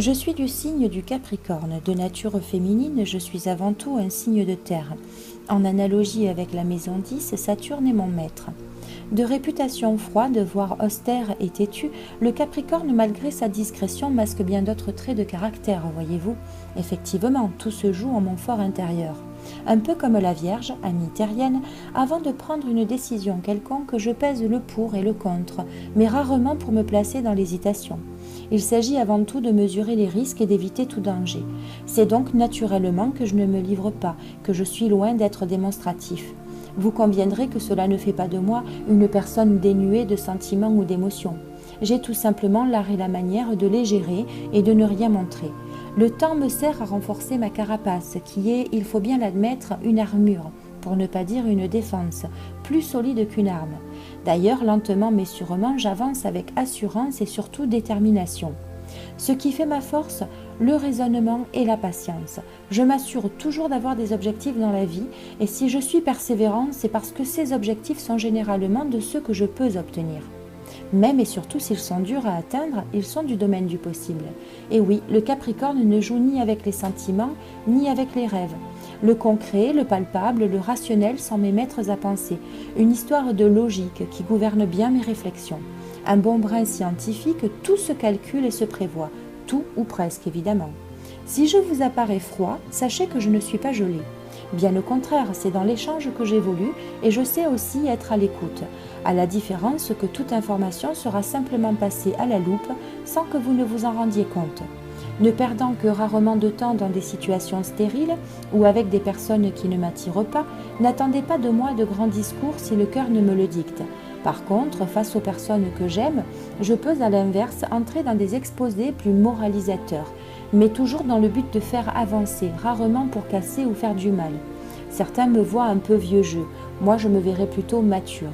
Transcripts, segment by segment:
Je suis du signe du Capricorne. De nature féminine, je suis avant tout un signe de terre. En analogie avec la maison 10, Saturne est mon maître. De réputation froide, voire austère et têtue, le Capricorne, malgré sa discrétion, masque bien d'autres traits de caractère, voyez-vous. Effectivement, tout se joue en mon fort intérieur. Un peu comme la Vierge, amie terrienne, avant de prendre une décision quelconque, je pèse le pour et le contre, mais rarement pour me placer dans l'hésitation. Il s'agit avant tout de mesurer les risques et d'éviter tout danger. C'est donc naturellement que je ne me livre pas, que je suis loin d'être démonstratif. Vous conviendrez que cela ne fait pas de moi une personne dénuée de sentiments ou d'émotions. J'ai tout simplement l'art et la manière de les gérer et de ne rien montrer. Le temps me sert à renforcer ma carapace, qui est, il faut bien l'admettre, une armure, pour ne pas dire une défense, plus solide qu'une arme. D'ailleurs, lentement mais sûrement, j'avance avec assurance et surtout détermination. Ce qui fait ma force, le raisonnement et la patience. Je m'assure toujours d'avoir des objectifs dans la vie, et si je suis persévérant, c'est parce que ces objectifs sont généralement de ceux que je peux obtenir. Même et surtout s'ils sont durs à atteindre, ils sont du domaine du possible. Et oui, le Capricorne ne joue ni avec les sentiments, ni avec les rêves. Le concret, le palpable, le rationnel sont mes maîtres à penser. Une histoire de logique qui gouverne bien mes réflexions. Un bon brin scientifique, tout se calcule et se prévoit. Tout ou presque, évidemment. Si je vous apparais froid, sachez que je ne suis pas gelé. Bien au contraire, c'est dans l'échange que j'évolue et je sais aussi être à l'écoute, à la différence que toute information sera simplement passée à la loupe sans que vous ne vous en rendiez compte. Ne perdant que rarement de temps dans des situations stériles ou avec des personnes qui ne m'attirent pas, n'attendez pas de moi de grands discours si le cœur ne me le dicte. Par contre, face aux personnes que j'aime, je peux à l'inverse entrer dans des exposés plus moralisateurs, mais toujours dans le but de faire avancer, rarement pour casser ou faire du mal. Certains me voient un peu vieux jeu, moi je me verrais plutôt mature.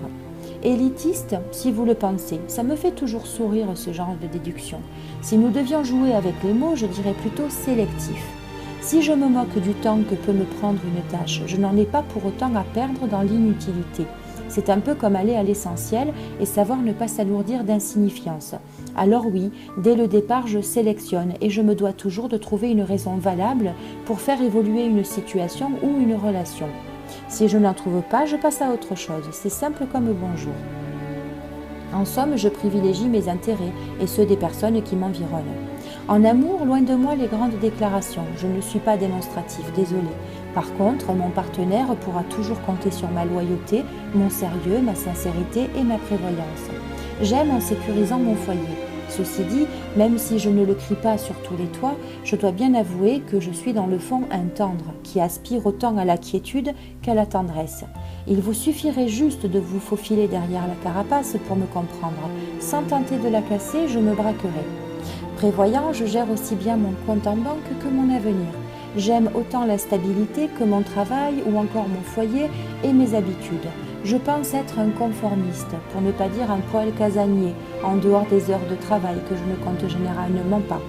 Élitiste, si vous le pensez, ça me fait toujours sourire ce genre de déduction. Si nous devions jouer avec les mots, je dirais plutôt sélectif. Si je me moque du temps que peut me prendre une tâche, je n'en ai pas pour autant à perdre dans l'inutilité. C'est un peu comme aller à l'essentiel et savoir ne pas s'alourdir d'insignifiance. Alors oui, dès le départ, je sélectionne et je me dois toujours de trouver une raison valable pour faire évoluer une situation ou une relation. Si je n'en trouve pas, je passe à autre chose. C'est simple comme bonjour. En somme, je privilégie mes intérêts et ceux des personnes qui m'environnent. En amour, loin de moi les grandes déclarations. Je ne suis pas démonstratif, désolé. Par contre, mon partenaire pourra toujours compter sur ma loyauté, mon sérieux, ma sincérité et ma prévoyance. J'aime en sécurisant mon foyer. Ceci dit, même si je ne le crie pas sur tous les toits, je dois bien avouer que je suis dans le fond un tendre, qui aspire autant à la quiétude qu'à la tendresse. Il vous suffirait juste de vous faufiler derrière la carapace pour me comprendre. Sans tenter de la casser, je me braquerai. Prévoyant, je gère aussi bien mon compte en banque que mon avenir. J'aime autant la stabilité que mon travail ou encore mon foyer et mes habitudes. Je pense être un conformiste, pour ne pas dire un poil casanier, en dehors des heures de travail que je ne compte généralement pas.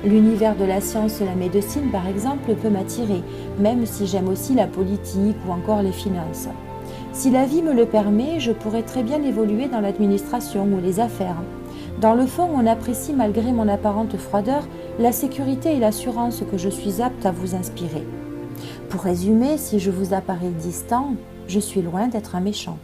L'univers de la science et la médecine, par exemple, peut m'attirer, même si j'aime aussi la politique ou encore les finances. Si la vie me le permet, je pourrais très bien évoluer dans l'administration ou les affaires. Dans le fond, on apprécie malgré mon apparente froideur la sécurité et l'assurance que je suis apte à vous inspirer. Pour résumer, si je vous apparais distant, je suis loin d'être un méchant.